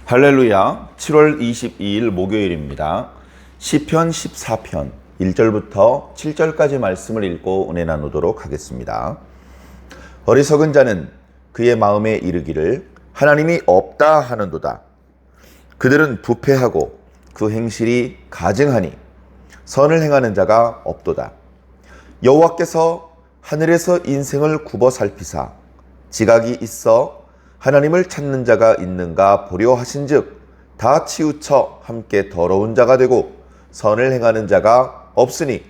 할렐루야. 7월 22일 목요일입니다. 시편 14편 1절부터 7절까지 말씀을 읽고 은혜 나누도록 하겠습니다. 어리석은 자는 그의 마음에 이르기를 하나님이 없다 하는도다. 그들은 부패하고 그 행실이 가증하니 선을 행하는 자가 없도다. 여호와께서 하늘에서 인생을 굽어 살피사 지각이 있어 하나님을 찾는 자가 있는가 보려 하신즉 다 치우쳐 함께 더러운 자가 되고 선을 행하는 자가 없으니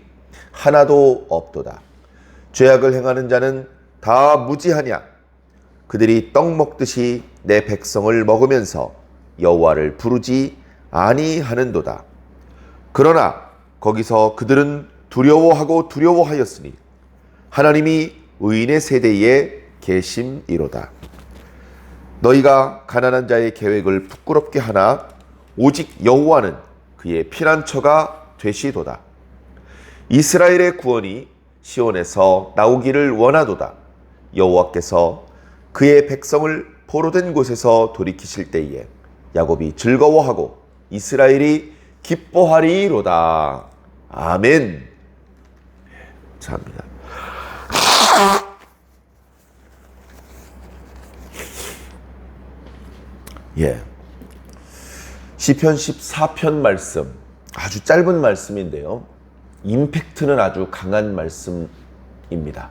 하나도 없도다. 죄악을 행하는 자는 다 무지하냐. 그들이 떡 먹듯이 내 백성을 먹으면서 여호와를 부르지 아니하는도다. 그러나 거기서 그들은 두려워하고 두려워하였으니 하나님이 의인의 세대에 계심이로다. 너희가 가난한 자의 계획을 부끄럽게 하나 오직 여호와는 그의 피난처가 되시도다. 이스라엘의 구원이 시온에서 나오기를 원하도다. 여호와께서 그의 백성을 포로된 곳에서 돌이키실 때에 야곱이 즐거워하고 이스라엘이 기뻐하리로다. 아멘. 감사합니다. 시편 14편 말씀, 아주 짧은 말씀인데요. 임팩트는 아주 강한 말씀입니다.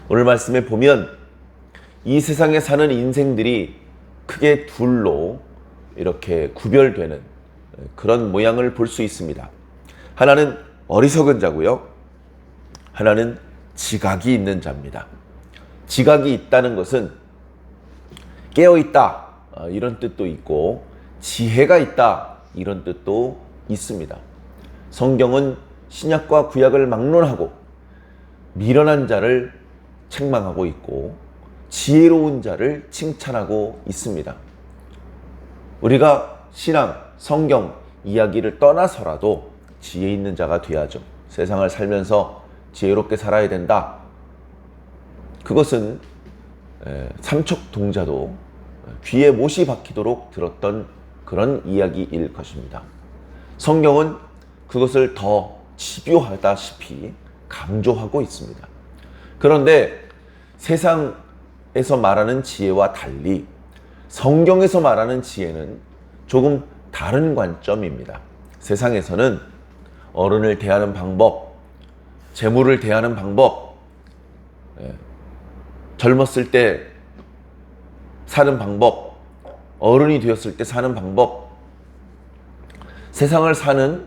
오늘 말씀에 보면 이 세상에 사는 인생들이 크게 둘로 이렇게 구별되는 그런 모양을 볼 수 있습니다. 하나는 어리석은 자고요. 하나는 지각이 있는 자입니다. 지각이 있다는 것은 깨어있다 이런 뜻도 있고 지혜가 있다 이런 뜻도 있습니다. 성경은 신약과 구약을 막론하고 미련한 자를 책망하고 있고 지혜로운 자를 칭찬하고 있습니다. 우리가 신앙, 성경 이야기를 떠나서라도 지혜 있는 자가 돼야죠. 세상을 살면서 지혜롭게 살아야 된다. 그것은 삼척동자도 귀에 못이 박히도록 들었던 그런 이야기일 것입니다. 성경은 그것을 더 집요하다시피 강조하고 있습니다. 그런데 세상에서 말하는 지혜와 달리 성경에서 말하는 지혜는 조금 다른 관점입니다. 세상에서는 어른을 대하는 방법, 재물을 대하는 방법, 젊었을 때 사는 방법, 어른이 되었을 때 사는 방법, 세상을 사는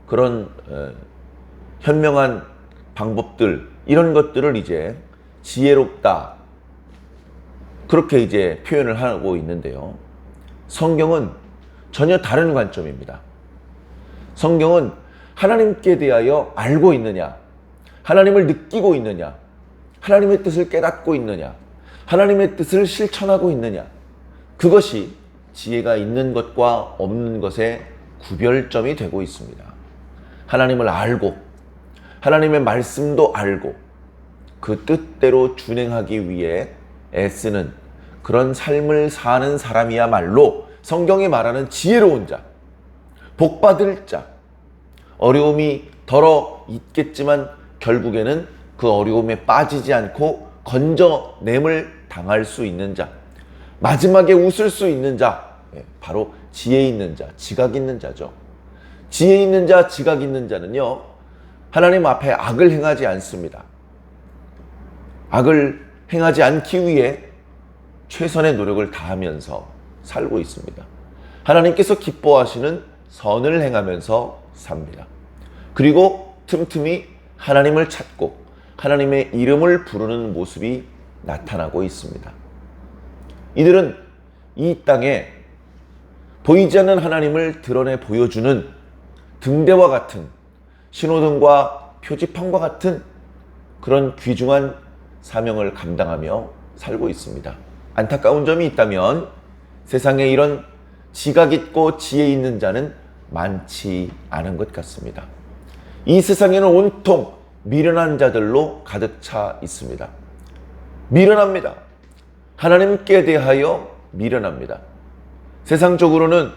그런 현명한 방법들, 이런 것들을 이제 지혜롭다 그렇게 이제 표현을 하고 있는데요. 성경은 전혀 다른 관점입니다. 성경은 하나님께 대하여 알고 있느냐, 하나님을 느끼고 있느냐, 하나님의 뜻을 깨닫고 있느냐, 하나님의 뜻을 실천하고 있느냐, 그것이 지혜가 있는 것과 없는 것의 구별점이 되고 있습니다. 하나님을 알고 하나님의 말씀도 알고 그 뜻대로 준행하기 위해 애쓰는 그런 삶을 사는 사람이야말로 성경이 말하는 지혜로운 자, 복받을 자, 어려움이 덜어 있겠지만 결국에는 그 어려움에 빠지지 않고 건져냄을 당할 수 있는 자, 마지막에 웃을 수 있는 자, 바로 지혜 있는 자, 지각 있는 자죠. 지혜 있는 자, 지각 있는 자는요, 하나님 앞에 악을 행하지 않습니다. 악을 행하지 않기 위해 최선의 노력을 다하면서 살고 있습니다. 하나님께서 기뻐하시는 선을 행하면서 삽니다. 그리고 틈틈이 하나님을 찾고 하나님의 이름을 부르는 모습이 나타나고 있습니다. 이들은 이 땅에 보이지 않는 하나님을 드러내 보여주는 등대와 같은, 신호등과 표지판과 같은 그런 귀중한 사명을 감당하며 살고 있습니다. 안타까운 점이 있다면 세상에 이런 지각 있고 지혜 있는 자는 많지 않은 것 같습니다. 이 세상에는 온통 미련한 자들로 가득 차 있습니다. 미련합니다. 하나님께 대하여 미련합니다. 세상적으로는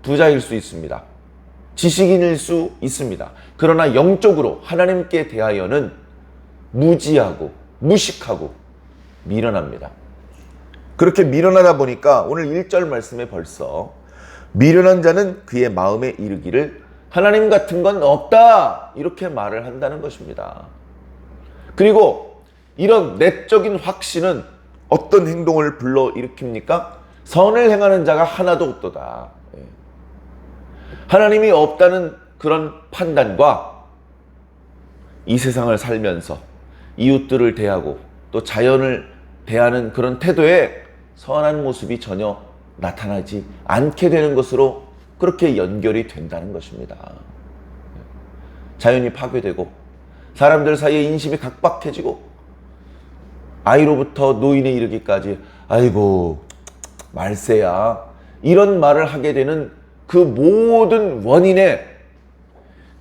부자일 수 있습니다. 지식인일 수 있습니다. 그러나 영적으로 하나님께 대하여는 무지하고 무식하고 미련합니다. 그렇게 미련하다 보니까 오늘 1절 말씀에 벌써 미련한 자는 그의 마음에 이르기를 하나님 같은 건 없다, 이렇게 말을 한다는 것입니다. 그리고 이런 내적인 확신은 어떤 행동을 불러일으킵니까? 선을 행하는 자가 하나도 없도다. 하나님이 없다는 그런 판단과 이 세상을 살면서 이웃들을 대하고 또 자연을 대하는 그런 태도에 선한 모습이 전혀 나타나지 않게 되는 것으로 그렇게 연결이 된다는 것입니다. 자연이 파괴되고 사람들 사이에 인심이 각박해지고 아이로부터 노인에 이르기까지 아이고 말세야, 이런 말을 하게 되는 그 모든 원인에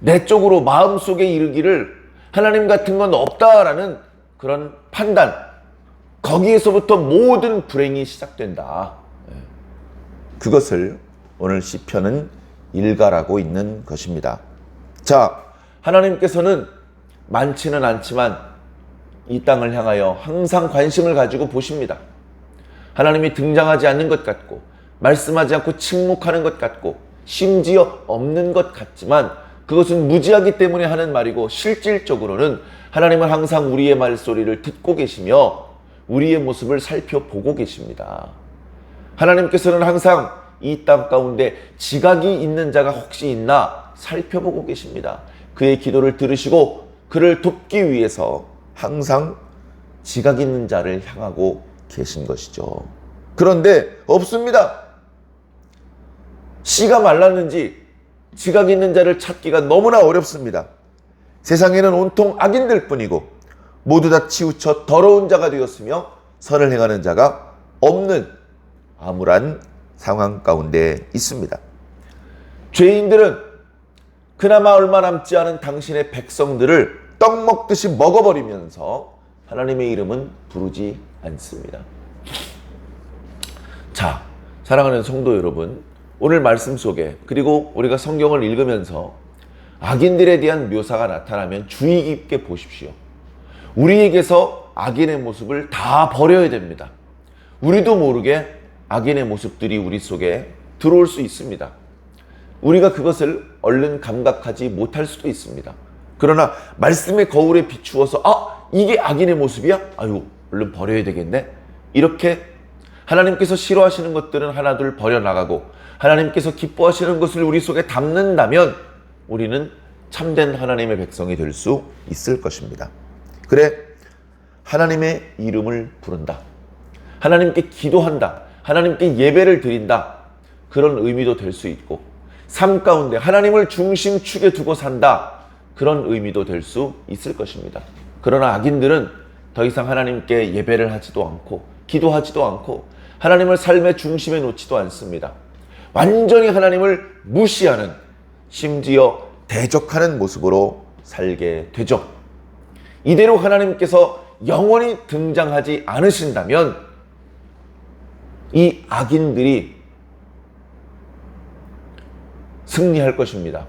내적으로 마음속에 이르기를 하나님 같은 건 없다라는 그런 판단, 거기에서부터 모든 불행이 시작된다. 그것을 오늘 시편은 일갈하고 있는 것입니다. 자, 하나님께서는 많지는 않지만 이 땅을 향하여 항상 관심을 가지고 보십니다. 하나님이 등장하지 않는 것 같고 말씀하지 않고 침묵하는 것 같고 심지어 없는 것 같지만 그것은 무지하기 때문에 하는 말이고, 실질적으로는 하나님은 항상 우리의 말소리를 듣고 계시며 우리의 모습을 살펴보고 계십니다. 하나님께서는 항상 이 땅 가운데 지각이 있는 자가 혹시 있나 살펴보고 계십니다. 그의 기도를 들으시고 그를 돕기 위해서 항상 지각 있는 자를 향하고 계신 것이죠. 그런데 없습니다. 씨가 말랐는지 지각 있는 자를 찾기가 너무나 어렵습니다. 세상에는 온통 악인들 뿐이고 모두 다 치우쳐 더러운 자가 되었으며 선을 행하는 자가 없는 암울한 상황 가운데 있습니다. 죄인들은 그나마 얼마 남지 않은 당신의 백성들을 떡 먹듯이 먹어버리면서 하나님의 이름은 부르지 않습니다. 자, 사랑하는 성도 여러분, 오늘 말씀 속에 그리고 우리가 성경을 읽으면서 악인들에 대한 묘사가 나타나면 주의 깊게 보십시오. 우리에게서 악인의 모습을 다 버려야 됩니다. 우리도 모르게 악인의 모습들이 우리 속에 들어올 수 있습니다. 우리가 그것을 얼른 감각하지 못할 수도 있습니다. 그러나 말씀의 거울에 비추어서 이게 악인의 모습이야? 아유, 얼른 버려야 되겠네. 이렇게 하나님께서 싫어하시는 것들은 하나둘 버려나가고 하나님께서 기뻐하시는 것을 우리 속에 담는다면 우리는 참된 하나님의 백성이 될 수 있을 것입니다. 그래, 하나님의 이름을 부른다, 하나님께 기도한다, 하나님께 예배를 드린다, 그런 의미도 될 수 있고, 삶 가운데 하나님을 중심축에 두고 산다, 그런 의미도 될 수 있을 것입니다. 그러나 악인들은 더 이상 하나님께 예배를 하지도 않고 기도하지도 않고 하나님을 삶의 중심에 놓지도 않습니다. 완전히 하나님을 무시하는, 심지어 대적하는 모습으로 살게 되죠. 이대로 하나님께서 영원히 등장하지 않으신다면 이 악인들이 승리할 것입니다.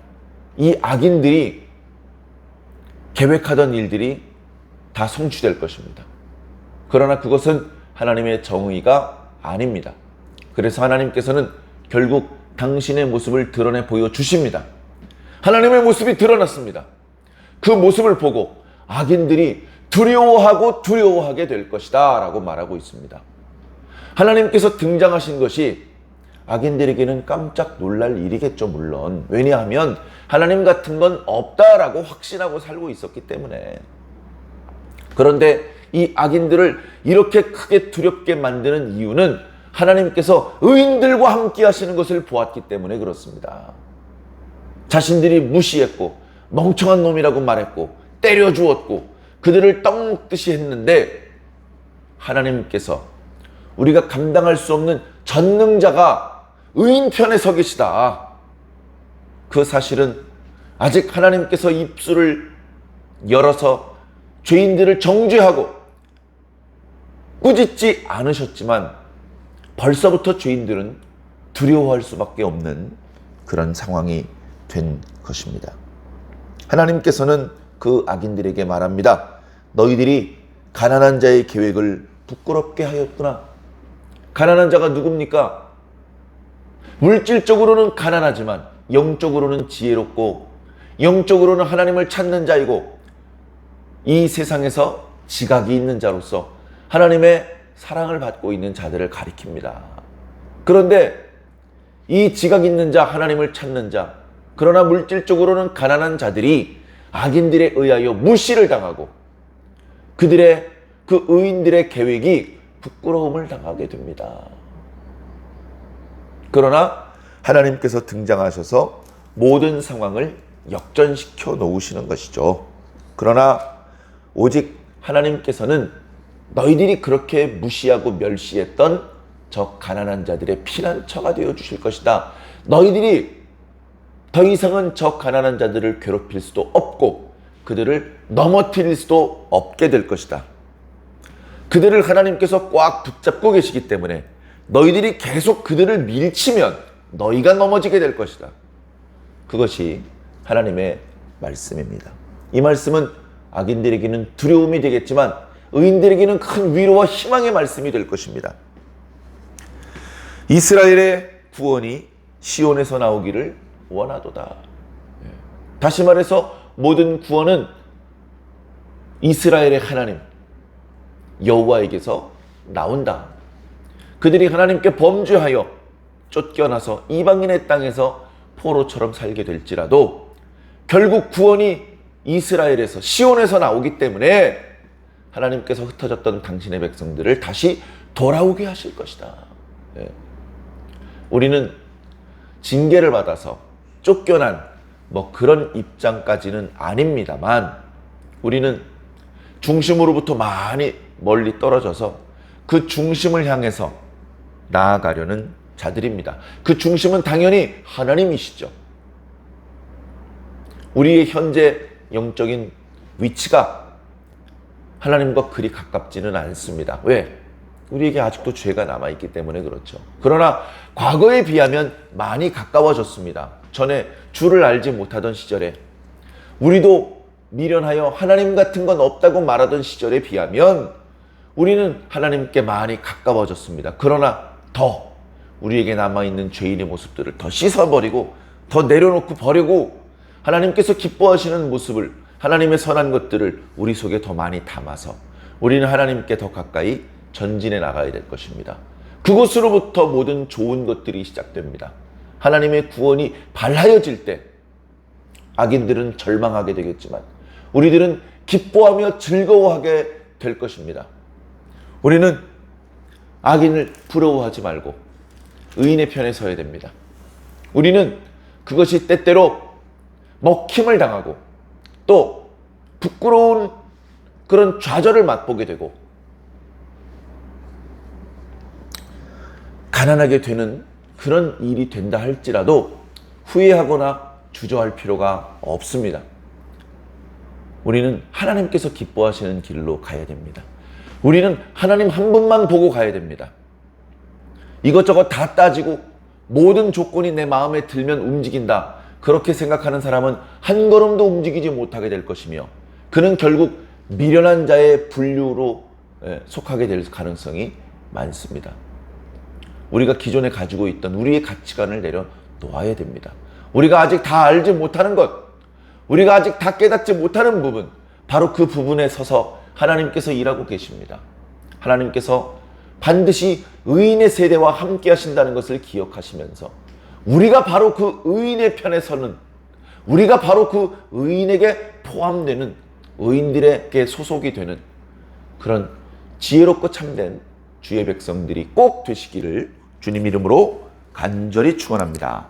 이 악인들이 계획하던 일들이 다 성취될 것입니다. 그러나 그것은 하나님의 정의가 아닙니다. 그래서 하나님께서는 결국 당신의 모습을 드러내 보여주십니다. 하나님의 모습이 드러났습니다. 그 모습을 보고 악인들이 두려워하게 될 것이다 라고 말하고 있습니다. 하나님께서 등장하신 것이 악인들에게는 깜짝 놀랄 일이겠죠, 물론. 왜냐하면 하나님 같은 건 없다라고 확신하고 살고 있었기 때문에. 그런데 이 악인들을 이렇게 크게 두렵게 만드는 이유는 하나님께서 의인들과 함께 하시는 것을 보았기 때문에 그렇습니다. 자신들이 무시했고 멍청한 놈이라고 말했고 때려주었고 그들을 떡 먹듯이 했는데 하나님께서 우리가 감당할 수 없는 전능자가 의인 편에 서 계시다. 그 사실은 아직 하나님께서 입술을 열어서 죄인들을 정죄하고 꾸짖지 않으셨지만 벌써부터 죄인들은 두려워할 수밖에 없는 그런 상황이 된 것입니다. 하나님께서는 그 악인들에게 말합니다. 너희들이 가난한 자의 계획을 부끄럽게 하였구나. 가난한 자가 누굽니까? 물질적으로는 가난하지만 영적으로는 지혜롭고 영적으로는 하나님을 찾는 자이고 이 세상에서 지각이 있는 자로서 하나님의 사랑을 받고 있는 자들을 가리킵니다. 그런데 이 지각 있는 자, 하나님을 찾는 자, 그러나 물질적으로는 가난한 자들이 악인들에 의하여 무시를 당하고 그들의 그 의인들의 계획이 부끄러움을 당하게 됩니다. 그러나 하나님께서 등장하셔서 모든 상황을 역전시켜 놓으시는 것이죠. 그러나 오직 하나님께서는 너희들이 그렇게 무시하고 멸시했던 저 가난한 자들의 피난처가 되어 주실 것이다. 너희들이 더 이상은 저 가난한 자들을 괴롭힐 수도 없고 그들을 넘어뜨릴 수도 없게 될 것이다. 그들을 하나님께서 꽉 붙잡고 계시기 때문에 너희들이 계속 그들을 밀치면 너희가 넘어지게 될 것이다. 그것이 하나님의 말씀입니다. 이 말씀은 악인들에게는 두려움이 되겠지만 의인들에게는 큰 위로와 희망의 말씀이 될 것입니다. 이스라엘의 구원이 시온에서 나오기를 원하도다. 다시 말해서 모든 구원은 이스라엘의 하나님 여호와에게서 나온다. 그들이 하나님께 범죄하여 쫓겨나서 이방인의 땅에서 포로처럼 살게 될지라도 결국 구원이 이스라엘에서 시온에서 나오기 때문에 하나님께서 흩어졌던 당신의 백성들을 다시 돌아오게 하실 것이다. 우리는 징계를 받아서 쫓겨난 그런 입장까지는 아닙니다만 우리는 중심으로부터 많이 멀리 떨어져서 그 중심을 향해서 나아가려는 자들입니다. 그 중심은 당연히 하나님이시죠. 우리의 현재 영적인 위치가 하나님과 그리 가깝지는 않습니다. 왜? 우리에게 아직도 죄가 남아있기 때문에 그렇죠. 그러나 과거에 비하면 많이 가까워졌습니다. 전에 주를 알지 못하던 시절에 우리도 미련하여 하나님 같은 건 없다고 말하던 시절에 비하면 우리는 하나님께 많이 가까워졌습니다. 그러나 더 우리에게 남아있는 죄인의 모습들을 더 씻어버리고 더 내려놓고 버리고 하나님께서 기뻐하시는 모습을 하나님의 선한 것들을 우리 속에 더 많이 담아서 우리는 하나님께 더 가까이 전진해 나가야 될 것입니다. 그곳으로부터 모든 좋은 것들이 시작됩니다. 하나님의 구원이 발하여질 때 악인들은 절망하게 되겠지만 우리들은 기뻐하며 즐거워하게 될 것입니다. 우리는 악인을 부러워하지 말고 의인의 편에 서야 됩니다. 우리는 그것이 때때로 먹힘을 당하고 또 부끄러운 그런 좌절을 맛보게 되고 가난하게 되는 그런 일이 된다 할지라도 후회하거나 주저할 필요가 없습니다. 우리는 하나님께서 기뻐하시는 길로 가야 됩니다. 우리는 하나님 한 분만 보고 가야 됩니다. 이것저것 다 따지고 모든 조건이 내 마음에 들면 움직인다. 그렇게 생각하는 사람은 한 걸음도 움직이지 못하게 될 것이며 그는 결국 미련한 자의 분류로 속하게 될 가능성이 많습니다. 우리가 기존에 가지고 있던 우리의 가치관을 내려놓아야 됩니다. 우리가 아직 다 알지 못하는 것, 우리가 아직 다 깨닫지 못하는 부분, 바로 그 부분에 서서 하나님께서 일하고 계십니다. 하나님께서 반드시 의인의 세대와 함께 하신다는 것을 기억하시면서 우리가 바로 그 의인의 편에 서는, 우리가 바로 그 의인에게 포함되는, 의인들에게 소속이 되는 그런 지혜롭고 참된 주의 백성들이 꼭 되시기를 주님 이름으로 간절히 축원합니다.